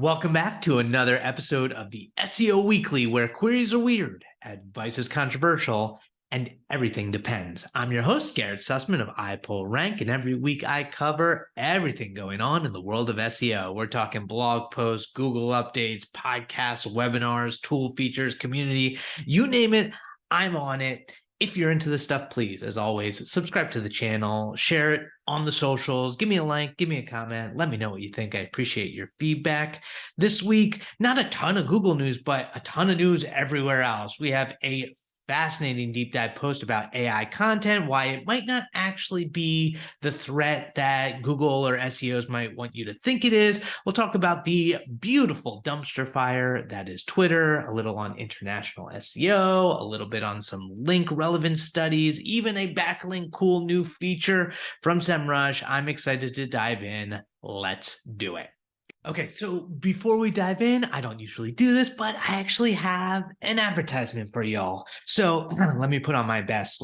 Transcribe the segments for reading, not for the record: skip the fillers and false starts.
Welcome back to another episode of the SEO Weekly, where queries are weird, advice is controversial, and everything depends. I'm your host, Garrett Sussman of iPullrank, and every week I cover everything going on in the world of SEO. We're talking blog posts, Google updates, podcasts, webinars, tool features, community, you name it, I'm on it. If you're into this stuff, please, as always, subscribe to the channel, share it on the socials, give me a like, give me a comment, let me know what you think. I appreciate your feedback. This week, not a ton of Google news, but a ton of news everywhere else. We have a fascinating deep dive post about AI content, why it might not actually be the threat that Google or SEOs might want you to think it is. We'll talk about the beautiful dumpster fire that is Twitter, a little on international SEO, a little bit on some link relevance studies, even a backlink cool new feature from SEMrush. I'm excited to dive in. Let's do it. Okay, so before we dive in, I don't usually do this, but I actually have an advertisement for y'all. So let me put on my best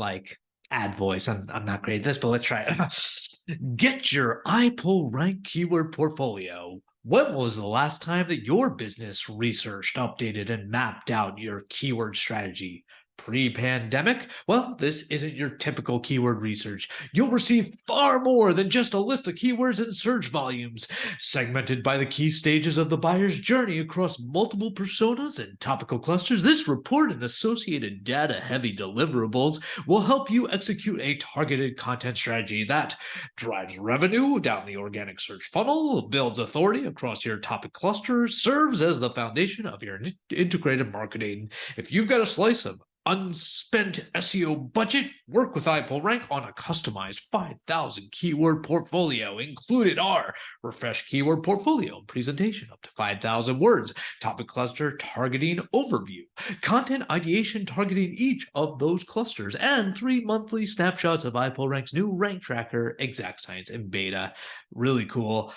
ad voice. I'm not great at this, but let's try it. Get your iPullrank keyword portfolio. When was the last time that your business researched, updated, and mapped out your keyword strategy? Pre-pandemic? Well, this isn't your typical keyword research. You'll receive far more than just a list of keywords and search volumes. Segmented by the key stages of the buyer's journey across multiple personas and topical clusters, this report and associated data-heavy deliverables will help you execute a targeted content strategy that drives revenue down the organic search funnel, builds authority across your topic cluster, serves as the foundation of your integrated marketing. If you've got a slice of unspent SEO budget, work with iPullrank on a customized 5,000 keyword portfolio. Included are refresh keyword portfolio presentation up to 5,000 words, topic cluster targeting overview, content ideation targeting each of those clusters, and 3 monthly snapshots of iPullrank's new rank tracker, exact science in beta. Really cool.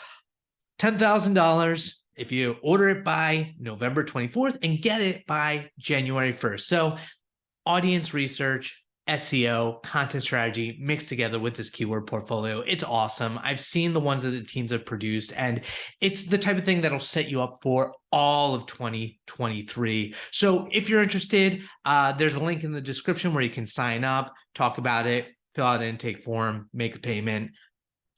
$10,000 if you order it by November 24th and get it by January 1st. So audience research, SEO, content strategy mixed together with this keyword portfolio. It's awesome. I've seen the ones that the teams have produced, and it's the type of thing that'll set you up for all of 2023. So if you're interested, there's a link in the description where you can sign up, talk about it, fill out an intake form, make a payment.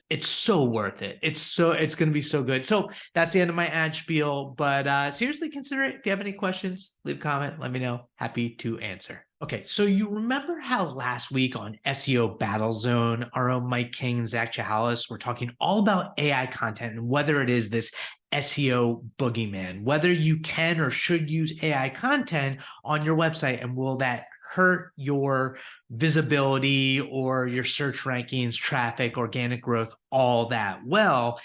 It's so worth it. It's going to be so good. So that's the end of my ad spiel, but seriously consider it. If you have any questions, leave a comment, let me know. Happy to answer. Okay, so you remember how last week on SEO Battle Zone, our own Mike King and Zach Chahalis were talking all about AI content and whether it is this SEO boogeyman, whether you can or should use AI content on your website, and will that hurt your visibility or your search rankings, traffic, organic growth, all that? Well,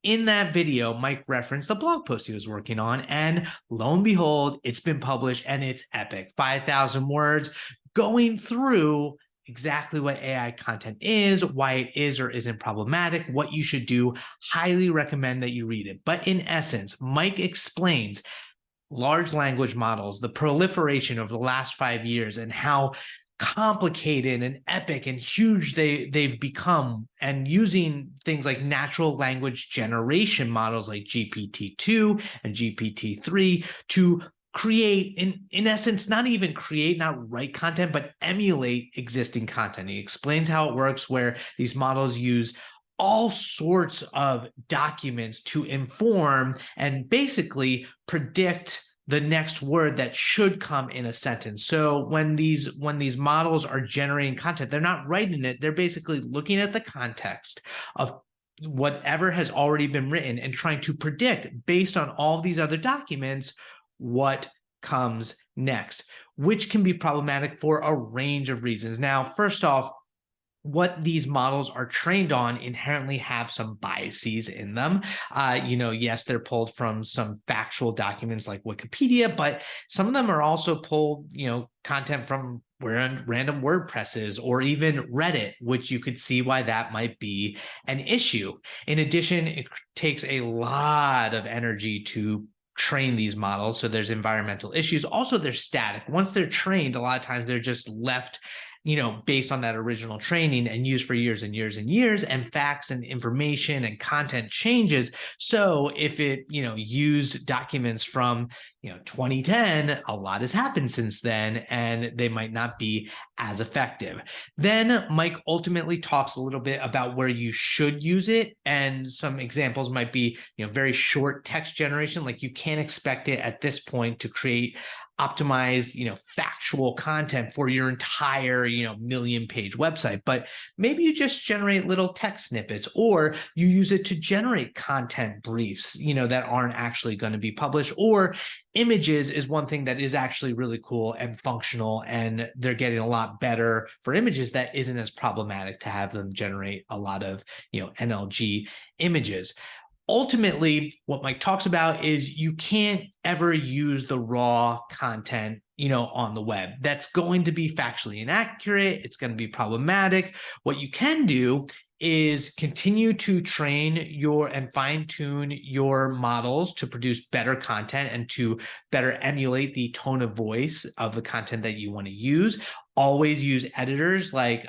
in that video, Mike referenced the blog post he was working on, and lo and behold, it's been published and it's epic. 5,000 words going through exactly what AI content is, why it is or isn't problematic, what you should do. Highly recommend that you read it. But in essence, Mike explains large language models, the proliferation of the last 5 years, and how complicated and epic and huge they've become, and using things like natural language generation models like GPT-2 and GPT-3 to create, in essence, not write content, but emulate existing content. He explains how it works, where these models use all sorts of documents to inform and basically predict the next word that should come in a sentence. So when these models are generating content, they're not writing it. They're basically looking at the context of whatever has already been written and trying to predict, based on all these other documents, what comes next, which can be problematic for a range of reasons. Now, first off, what these models are trained on inherently have some biases in them. Yes, they're pulled from some factual documents like Wikipedia, but some of them are also pulled, content from random WordPresses or even Reddit, which you could see why that might be an issue. In addition, it takes a lot of energy to train these models, so there's environmental issues. Also, they're static. Once they're trained, a lot of times they're just left based on that original training and used for years and years and years, and facts and information and content changes. So if it, used documents from, 2010, a lot has happened since then, and they might not be as effective. Then Mike ultimately talks a little bit about where you should use it. And some examples might be, very short text generation. Like, you can't expect it at this point to create optimized, factual content for your entire, million-page website. But maybe you just generate little text snippets, or you use it to generate content briefs, that aren't actually going to be published. Or images is one thing that is actually really cool and functional, and they're getting a lot better for images. That isn't as problematic to have them generate a lot of, NLG images. Ultimately, what Mike talks about is you can't ever use the raw content, on the web. That's going to be factually inaccurate. It's going to be problematic. What you can do is continue to train and fine-tune your models to produce better content and to better emulate the tone of voice of the content that you want to use. Always use editors like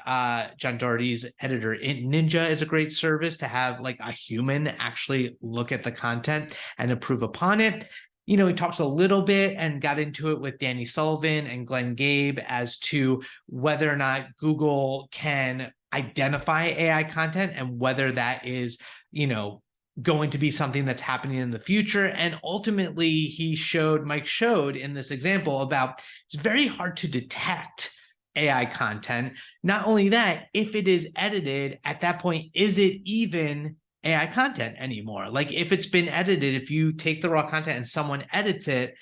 John Doherty's editor. Ninja is a great service to have like a human actually look at the content and improve upon it. He talks a little bit and got into it with Danny Sullivan and Glenn Gabe as to whether or not Google can identify AI content and whether that is, going to be something that's happening in the future. And ultimately, Mike showed in this example about it's very hard to detect AI content. Not only that, if it is edited at that point, is it even AI content anymore? Like, if it's been edited, if you take the raw content and someone edits it,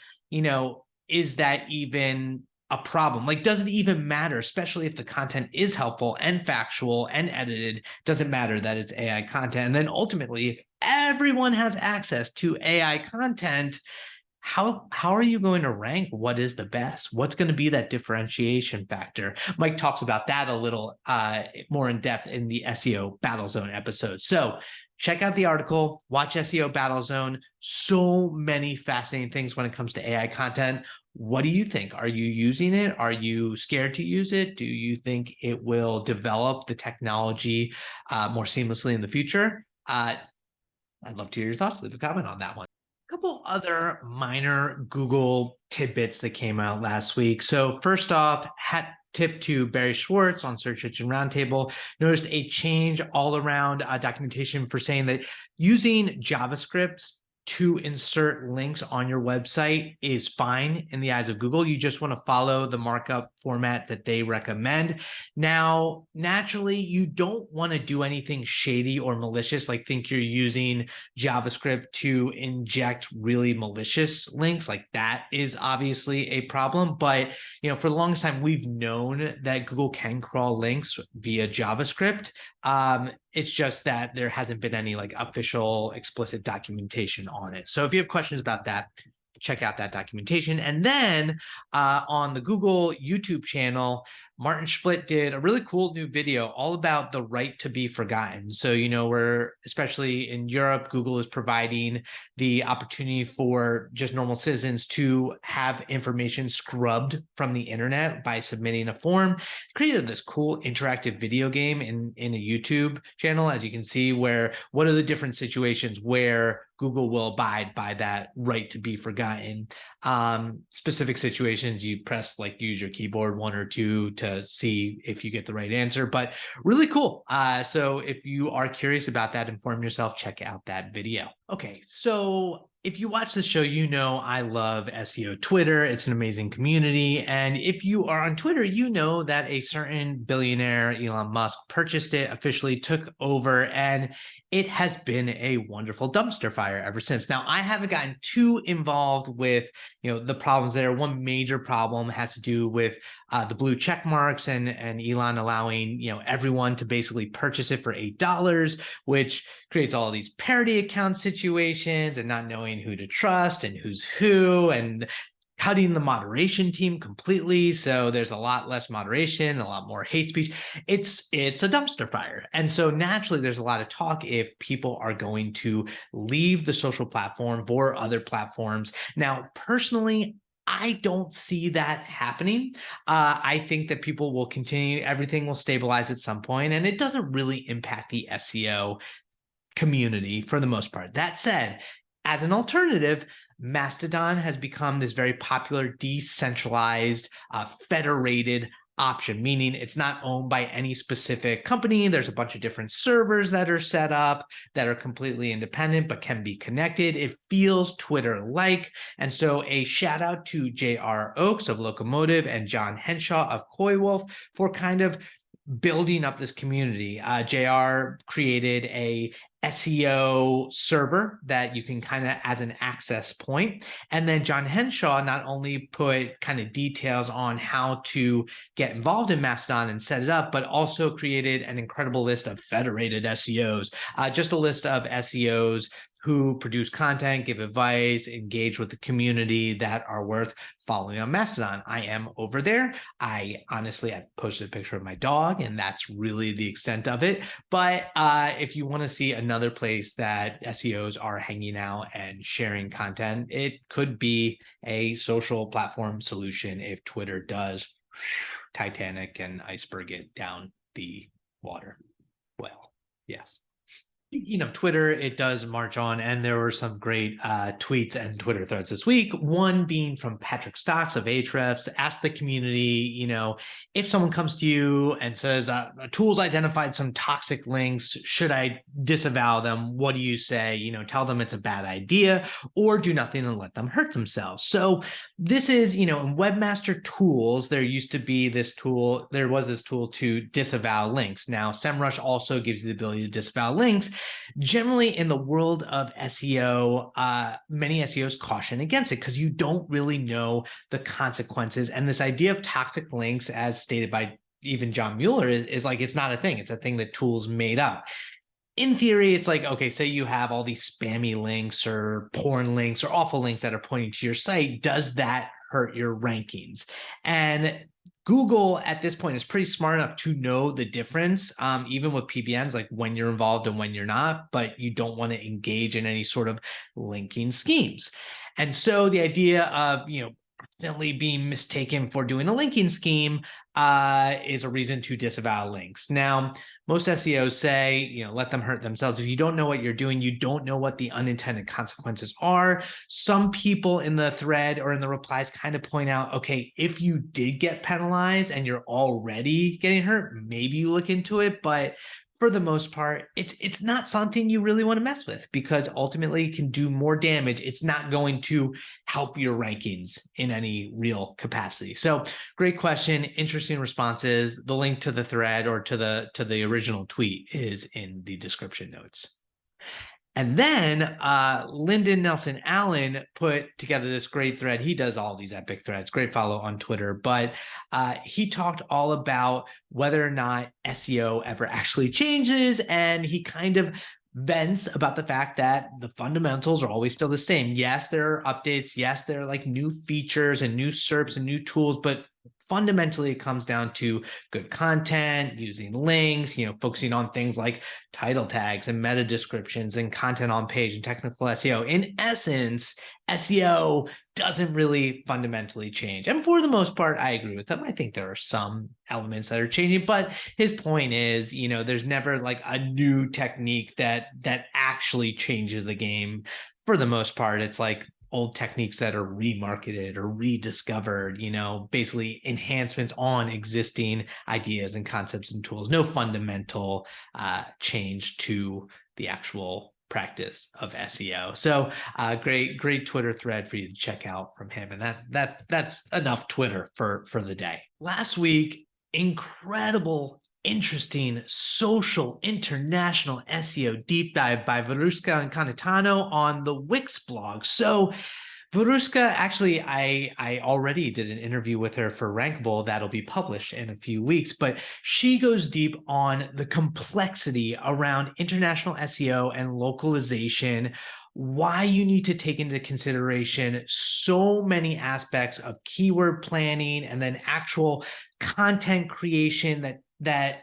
is that even a problem? Like, does it even matter, especially if the content is helpful and factual and edited? Doesn't matter that it's AI content. And then ultimately, everyone has access to AI content. How are you going to rank what is the best? What's going to be that differentiation factor? Mike talks about that a little more in depth in the SEO Battle Zone episode. So check out the article, watch SEO Battle Zone. So many fascinating things when it comes to AI content. What do you think? Are you using it? Are you scared to use it? Do you think it will develop the technology more seamlessly in the future? I'd love to hear your thoughts. Leave a comment on that one. Couple other minor Google tidbits that came out last week. So first off, hat tip to Barry Schwartz on Search Engine Roundtable. Noticed a change all around documentation for saying that using JavaScript to insert links on your website is fine in the eyes of Google. You just want to follow the markup format that they recommend. Now, naturally, you don't want to do anything shady or malicious, like think you're using JavaScript to inject really malicious links. Like, that is obviously a problem. But, for the longest time, we've known that Google can crawl links via JavaScript. It's just that there hasn't been any like official explicit documentation on it. So if you have questions about that, check out that documentation. And then on the Google YouTube channel, Martin Splitt did a really cool new video all about the right to be forgotten. So, we're, especially in Europe, Google is providing the opportunity for just normal citizens to have information scrubbed from the internet by submitting a form. Created this cool interactive video game in a YouTube channel, as you can see, where what are the different situations where Google will abide by that right to be forgotten. Specific situations, you press like use your keyboard 1 or 2 to see if you get the right answer, but really cool. So if you are curious about that, inform yourself, check out that video. Okay, so if you watch the show, I love SEO Twitter. It's an amazing community. And if you are on Twitter, you know that a certain billionaire, Elon Musk, purchased it, officially took over, and it has been a wonderful dumpster fire ever since. Now, I haven't gotten too involved with, the problems there. One major problem has to do with the blue check marks and Elon allowing, everyone to basically purchase it for $8, which creates all these parody account situations and not knowing who to trust and who's who, and cutting the moderation team completely. So there's a lot less moderation, a lot more hate speech. It's a dumpster fire. And so naturally, there's a lot of talk if people are going to leave the social platform for other platforms. Now, personally, I don't see that happening. I think that people will continue, everything will stabilize at some point, and it doesn't really impact the SEO community for the most part. That said, as an alternative, Mastodon has become this very popular, decentralized, federated option, meaning it's not owned by any specific company. There's a bunch of different servers that are set up that are completely independent but can be connected. It feels Twitter-like. And so a shout out to J.R. Oakes of Locomotive and John Henshaw of Coywolf for kind of building up this community. JR created a SEO server that you can kind of as an access point. And then John Henshaw not only put kind of details on how to get involved in Mastodon and set it up, but also created an incredible list of federated SEOs, just a list of SEOs who produce content, give advice, engage with the community that are worth following on Mastodon. I am over there. I posted a picture of my dog, and that's really the extent of it. But if you want to see another place that SEOs are hanging out and sharing content, it could be a social platform solution if Twitter does Titanic and iceberg it down the water. Well, yes. Speaking of Twitter, it does march on, and there were some great tweets and Twitter threads this week. One being from Patrick Stox of Ahrefs, asked the community, if someone comes to you and says, tools identified some toxic links, should I disavow them? What do you say? Tell them it's a bad idea, or do nothing and let them hurt themselves. So this is, in Webmaster Tools, there was this tool to disavow links. Now, SEMrush also gives you the ability to disavow links. Generally, in the world of SEO, many SEOs caution against it because you don't really know the consequences. And this idea of toxic links, as stated by even John Mueller, is like, it's not a thing. It's a thing that tools made up. In theory, it's like, okay, say you have all these spammy links or porn links or awful links that are pointing to your site. Does that hurt your rankings? And Google at this point is pretty smart enough to know the difference, even with PBNs, like when you're involved and when you're not, but you don't want to engage in any sort of linking schemes. And so the idea of, accidentally being mistaken for doing a linking scheme is a reason to disavow links. Now, most SEOs say, let them hurt themselves. If you don't know what you're doing, you don't know what the unintended consequences are. Some people in the thread or in the replies kind of point out, okay, if you did get penalized and you're already getting hurt, maybe you look into it. But for the most part, it's not something you really want to mess with because ultimately it can do more damage. It's not going to help your rankings in any real capacity. So great question, interesting responses. The link to the thread or to the original tweet is in the description notes. And then Lyndon Nelson-Allen put together this great thread. He does all these epic threads, great follow on Twitter, but he talked all about whether or not SEO ever actually changes. And he kind of vents about the fact that the fundamentals are always still the same. Yes, there are updates. Yes, there are like new features and new SERPs and new tools, but fundamentally, it comes down to good content, using links, focusing on things like title tags and meta descriptions and content on page and technical SEO. In essence, SEO doesn't really fundamentally change. And for the most part, I agree with him. I think there are some elements that are changing, but his point is, there's never like a new technique that actually changes the game. For the most part, it's like old techniques that are remarketed or rediscovered, basically enhancements on existing ideas and concepts and tools. No fundamental change to the actual practice of SEO. So great Twitter thread for you to check out from him. And that's enough Twitter for the day. Last week, incredible, interesting social international SEO deep dive by Veruska and Canitano on the Wix blog. So Veruska, actually, I already did an interview with her for Rankable that'll be published in a few weeks, but she goes deep on the complexity around international SEO and localization, why you need to take into consideration so many aspects of keyword planning and then actual content creation that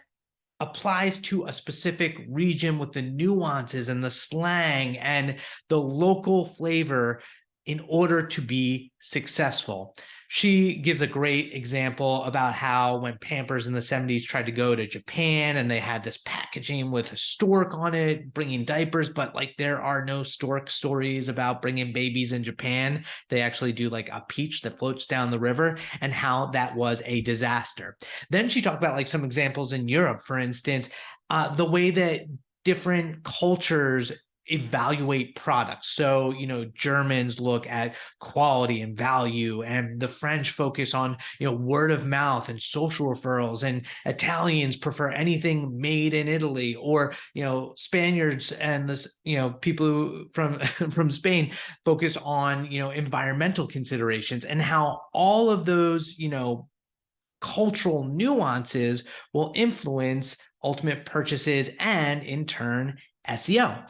applies to a specific region with the nuances and the slang and the local flavor. in order to be successful. She gives a great example about how when Pampers in the 70s tried to go to Japan and they had this packaging with a stork on it, bringing diapers, but like there are no stork stories about bringing babies in Japan. They actually do like a peach that floats down the river, and how that was a disaster. Then she talked about like some examples in Europe, for instance, the way that different cultures evaluate products. So, Germans look at quality and value, and the French focus on, word of mouth and social referrals, and Italians prefer anything made in Italy, or, Spaniards and this, people who from Spain focus on, environmental considerations, and how all of those, cultural nuances will influence ultimate purchases and in turn SEO.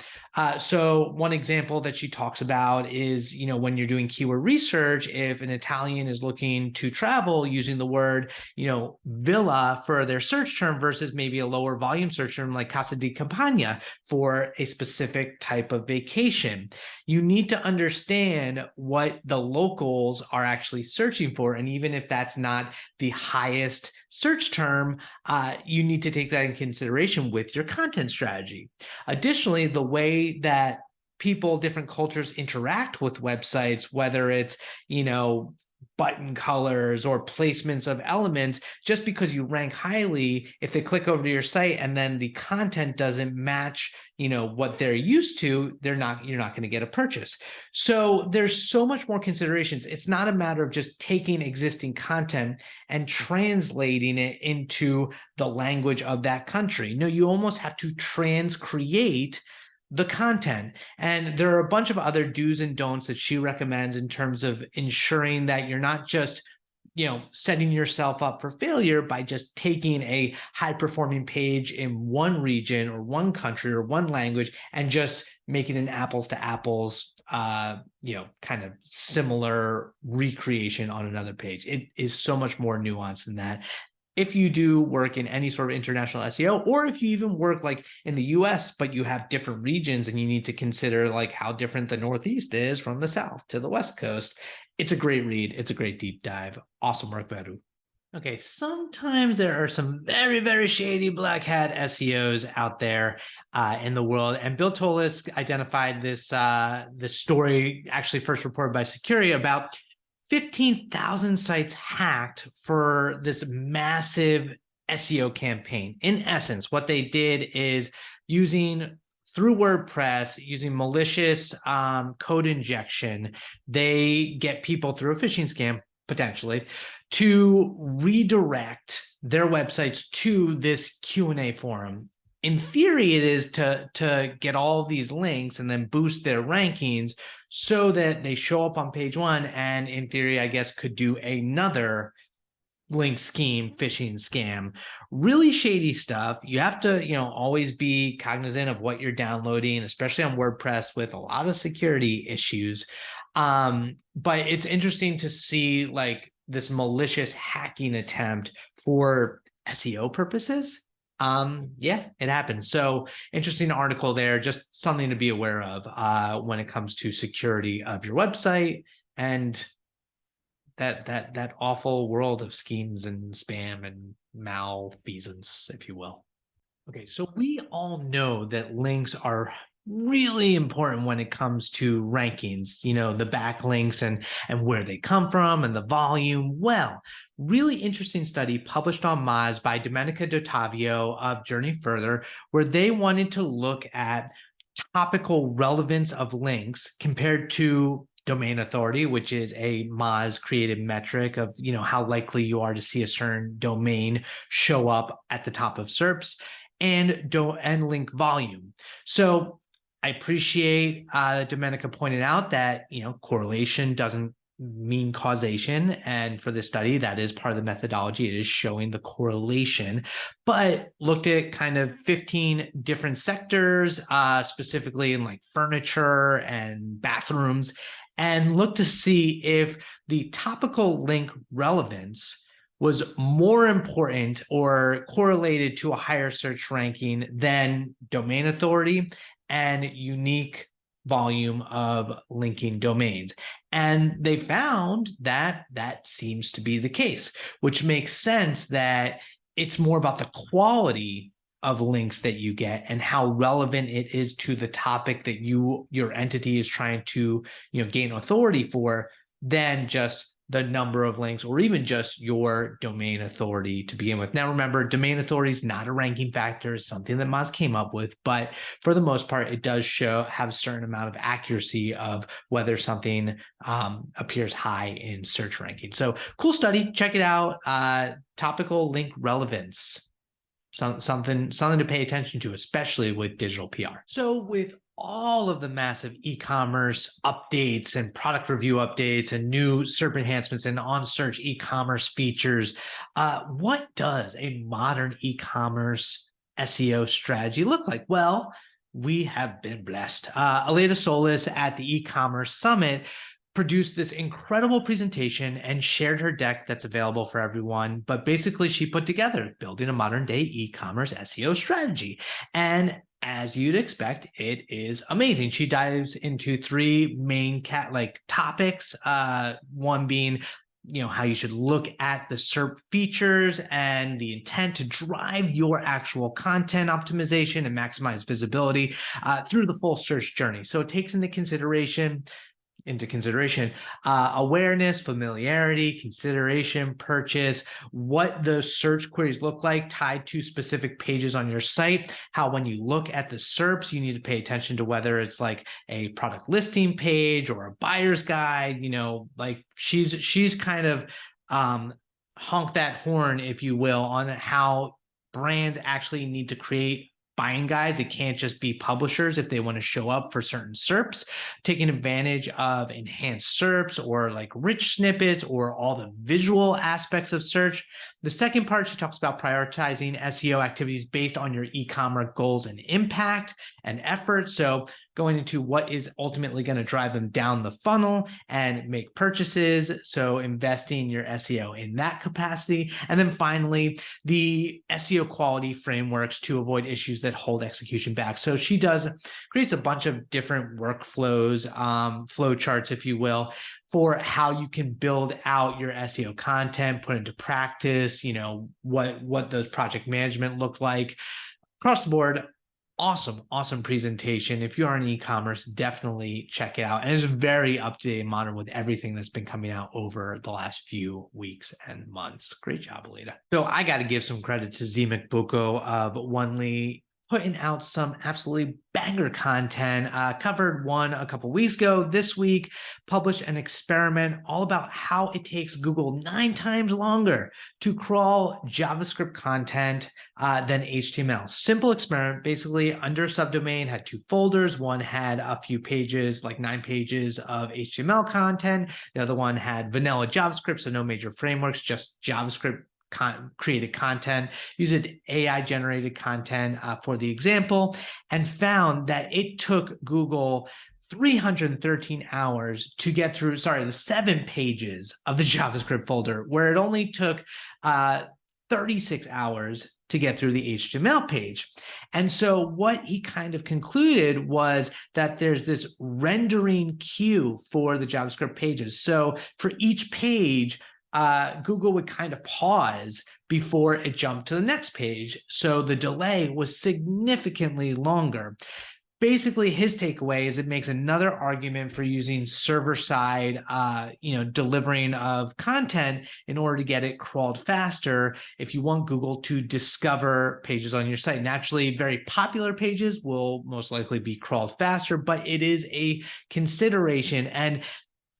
So one example that she talks about is, when you're doing keyword research, if an Italian is looking to travel using the word, villa for their search term versus maybe a lower volume search term like casa di campagna for a specific type of vacation, you need to understand what the locals are actually searching for. And even if that's not the highest search term, you need to take that in consideration with your content strategy. Additionally, the way that people, different cultures interact with websites, whether it's, button colors or placements of elements, just because you rank highly, if they click over to your site and then the content doesn't match, what they're used to, you're not going to get a purchase. So there's so much more considerations. It's not a matter of just taking existing content and translating it into the language of that country. No, you almost have to transcreate the content. And there are a bunch of other do's and don'ts that she recommends in terms of ensuring that you're not just, setting yourself up for failure by just taking a high performing page in one region or one country or one language and just making an apples to apples, kind of similar recreation on another page. It is so much more nuanced than that. If you do work in any sort of international SEO, or if you even work like in the US, but you have different regions and you need to consider like how different the Northeast is from the South to the West Coast, it's a great read. It's a great deep dive. Awesome work, Veru. Okay, sometimes there are some very, very shady black hat SEOs out there in the world. And Bill Tolis identified this story, actually first reported by Security, about 15,000 sites hacked for this massive SEO campaign. In essence, what they did is through WordPress, using malicious code injection, they get people through a phishing scam, potentially, to redirect their websites to this Q&A forum. In theory, it is to get all these links and then boost their rankings so that they show up on page one, and in theory, I guess, could do another link scheme, phishing scam. Really shady stuff. You have to, always be cognizant of what you're downloading, especially on WordPress with a lot of security issues. But it's interesting to see like this malicious hacking attempt for SEO purposes. Yeah, it happened. So interesting article there, just something to be aware of when it comes to security of your website and that awful world of schemes and spam and malfeasance, if you will. Okay, so we all know that links are really important when it comes to rankings, the backlinks and where they come from and the volume. Well, really interesting study published on Moz by Domenica Dottavio of Journey Further, where they wanted to look at topical relevance of links compared to domain authority, which is a Moz created metric of, how likely you are to see a certain domain show up at the top of SERPs, and link volume. So I appreciate Domenica pointed out that, correlation doesn't mean causation. And for this study, that is part of the methodology. It is showing the correlation, but looked at kind of 15 different sectors, specifically in like furniture and bathrooms, and looked to see if the topical link relevance was more important or correlated to a higher search ranking than domain authority and unique volume of linking domains. And they found that that seems to be the case, which makes sense that it's more about the quality of links that you get and how relevant it is to the topic that your entity is trying to gain authority for than just the number of links or even just your domain authority to begin with. Now, remember, domain authority is not a ranking factor. It's something that Moz came up with, but for the most part, it does have a certain amount of accuracy of whether something appears high in search ranking. So cool study. Check it out. Topical link relevance. Something to pay attention to, especially with digital PR. So with all of the massive e-commerce updates and product review updates and new SERP enhancements and on-search e-commerce features, what does a modern e-commerce SEO strategy look like? Well, we have been blessed. Aleda Solis at the Ecommerce Summit produced this incredible presentation and shared her deck that's available for everyone. But basically, she put together building a modern day e-commerce SEO strategy. And as you'd expect, it is amazing. She dives into three main topics. One being how you should look at the SERP features and the intent to drive your actual content optimization and maximize visibility through the full search journey. So it takes into consideration awareness, familiarity, consideration, purchase, what those search queries look like tied to specific pages on your site, how when you look at the SERPs, you need to pay attention to whether it's like a product listing page or a buyer's guide, like she's kind of honked that horn, if you will, on how brands actually need to create buying guides. It can't just be publishers if they want to show up for certain SERPs, taking advantage of enhanced SERPs or like rich snippets or all the visual aspects of search. The second part, she talks about prioritizing SEO activities based on your e-commerce goals and impact and effort. So going into what is ultimately going to drive them down the funnel and make purchases. So investing your SEO in that capacity. And then finally, the SEO quality frameworks to avoid issues that hold execution back. So she creates a bunch of different workflows, flow charts, if you will, for how you can build out your SEO content, put into practice, what those project management look like across the board. Awesome presentation. If you are in e-commerce, definitely check it out. And it's very up-to-date and modern with everything that's been coming out over the last few weeks and months. Great job, Aleda. So I got to give some credit to Zemek Buko of Onely, putting out some absolutely banger content. Covered one a couple weeks ago. This week, published an experiment all about how it takes Google 9 times longer to crawl JavaScript content than HTML. Simple experiment. Basically, under subdomain had 2 folders. One had a few pages, like 9 pages of HTML content. The other one had vanilla JavaScript, so no major frameworks, just JavaScript created content, used AI generated content for the example, and found that it took Google 313 hours to get through, the 7 pages of the JavaScript folder, where it only took 36 hours to get through the HTML page. And so what he kind of concluded was that there's this rendering queue for the JavaScript pages. So for each page, Google would kind of pause before it jumped to the next page. So the delay was significantly longer. Basically, his takeaway is it makes another argument for using server-side, delivering of content in order to get it crawled faster if you want Google to discover pages on your site. Naturally, very popular pages will most likely be crawled faster, but it is a consideration. And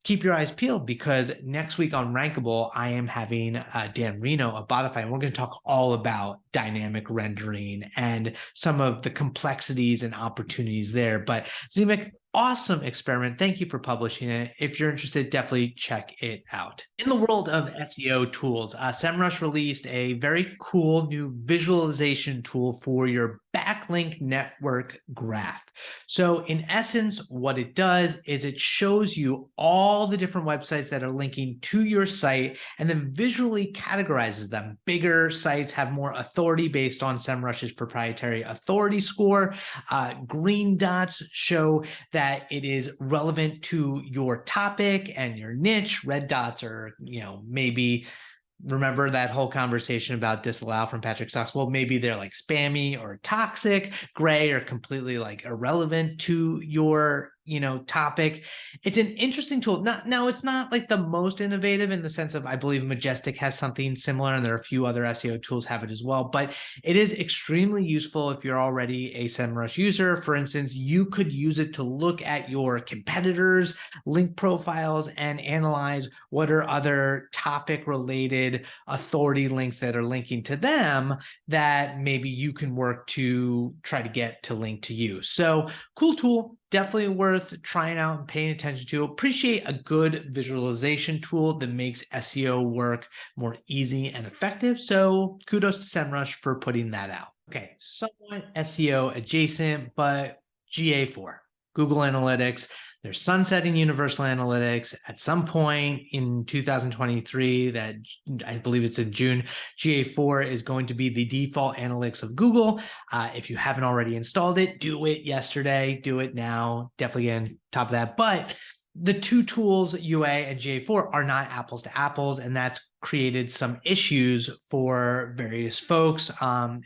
keep your eyes peeled, because next week on Rankable, I am having Dan Reno of Botify, and we're going to talk all about dynamic rendering and some of the complexities and opportunities there. But Zemek, awesome experiment. Thank you for publishing it. If you're interested, definitely check it out. In the world of SEO tools, SEMrush released a very cool new visualization tool for your backlink network graph. So in essence, what it does is it shows you all the different websites that are linking to your site and then visually categorizes them. Bigger sites have more authority based on SEMrush's proprietary authority score. Green dots show that it is relevant to your topic and your niche. Red dots are, maybe remember that whole conversation about disallow from Patrick Stox? Well, maybe they're like spammy or toxic. Gray or completely like irrelevant to your topic. It's an interesting tool. Now it's not like the most innovative in the sense of I believe Majestic has something similar and there are a few other SEO tools have it as well, but it is extremely useful if you're already a SEMrush user. For instance, you could use it to look at your competitors' link profiles and analyze what are other topic related authority links that are linking to them that maybe you can work to try to get to link to you. So cool tool. Definitely worth trying out and paying attention to. Appreciate a good visualization tool that makes SEO work more easy and effective. So kudos to SEMrush for putting that out. Okay, somewhat SEO adjacent, but GA4, Google Analytics. They're sunsetting Universal Analytics at some point in 2023 that I believe it's in June. GA4 is going to be the default analytics of Google. If you haven't already installed it, do it yesterday, do it now, definitely get on top of that. But the two tools, UA and GA4, are not apples to apples, and that's created some issues for various folks.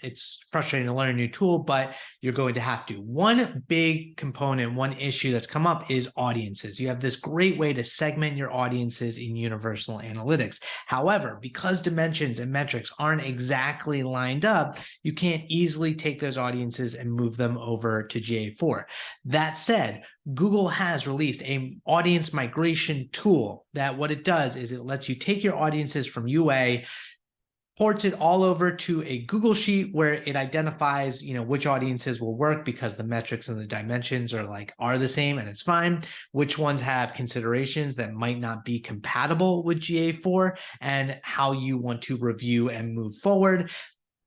It's frustrating to learn a new tool, but you're going to have to. One big component, one issue that's come up is audiences. You have this great way to segment your audiences in Universal Analytics. However, because dimensions and metrics aren't exactly lined up, you can't easily take those audiences and move them over to GA4. That said, Google has released an audience migration tool that what it does is it lets you take your audiences from UA, ports it all over to a Google sheet where it identifies, which audiences will work because the metrics and the dimensions are the same and it's fine. Which ones have considerations that might not be compatible with GA4 and how you want to review and move forward.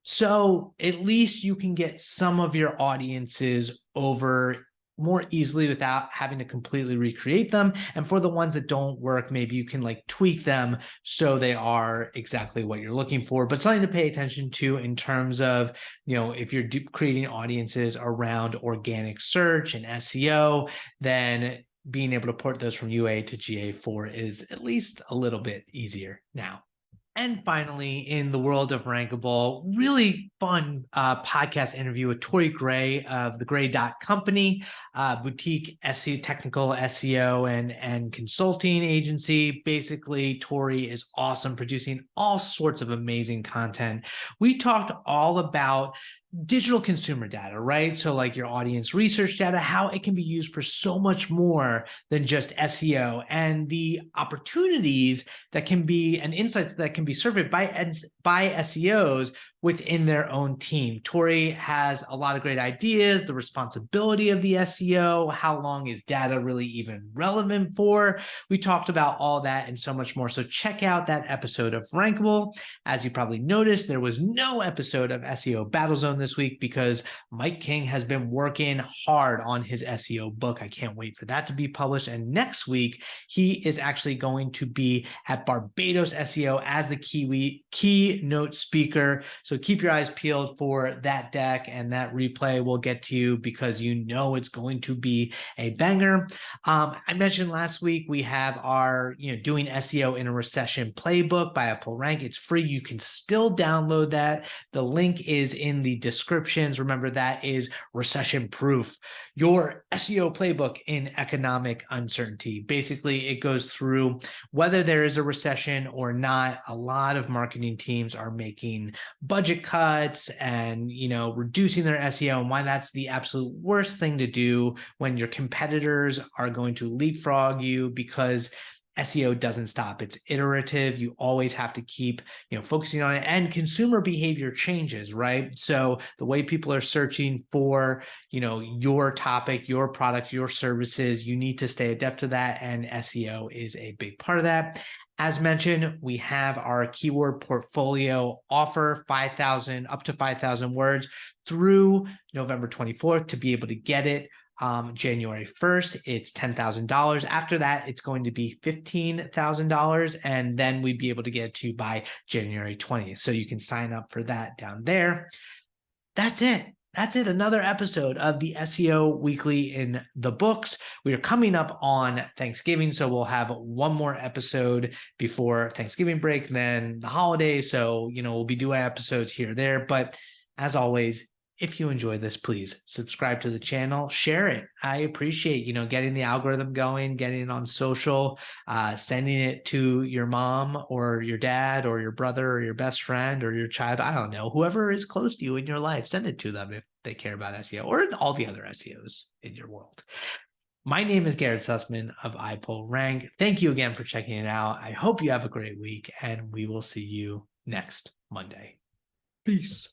So at least you can get some of your audiences over more easily without having to completely recreate them. And for the ones that don't work, maybe you can tweak them so they are exactly what you're looking for. But something to pay attention to in terms of, if you're creating audiences around organic search and SEO, then being able to port those from UA to GA4 is at least a little bit easier now. And finally, in the world of Rankable, really fun podcast interview with Tori Gray of the Gray Dot Company, boutique SEO, technical SEO and consulting agency. Basically, Tori is awesome, producing all sorts of amazing content. We talked all about digital consumer data, right? So your audience research data, how it can be used for so much more than just SEO, and the opportunities that can be and insights that can be surveyed by SEOs within their own team. Tori has a lot of great ideas, the responsibility of the SEO, how long is data really even relevant for? We talked about all that and so much more. So check out that episode of Rankable. As you probably noticed, there was no episode of SEO Battlezone this week because Mike King has been working hard on his SEO book. I can't wait for that to be published. And next week, he is actually going to be at Barbados SEO as the keynote speaker. So keep your eyes peeled for that deck, and that replay will get to you because it's going to be a banger. I mentioned last week we have our doing SEO in a recession playbook by iPullrank. It's free. You can still download that. The link is in the descriptions. Remember, that is recession proof. Your SEO playbook in economic uncertainty. Basically, it goes through whether there is a recession or not. A lot of marketing teams are making budget cuts and reducing their SEO, and why that's the absolute worst thing to do when your competitors are going to leapfrog you, because SEO doesn't stop. It's iterative. You always have to keep, focusing on it, and consumer behavior changes, right? So the way people are searching for, your topic, your product, your services, you need to stay adept to that. And SEO is a big part of that. As mentioned, we have our keyword portfolio offer, up to 5,000 words through November 24th. To be able to get it January 1st, it's $10,000. After that, it's going to be $15,000, and then we'd be able to get it to you by January 20th. So you can sign up for that down there. That's it. That's it. Another episode of the SEO Weekly in the books. We are coming up on Thanksgiving, so we'll have one more episode before Thanksgiving break, then the holidays. So, we'll be doing episodes here or there. But as always, if you enjoy this, please subscribe to the channel, share it. I appreciate, getting the algorithm going, getting it on social, sending it to your mom or your dad or your brother or your best friend or your child. I don't know, whoever is close to you in your life, send it to them if they care about SEO or all the other SEOs in your world. My name is Garrett Sussman of iPullrank. Thank you again for checking it out. I hope you have a great week, and we will see you next Monday. Peace.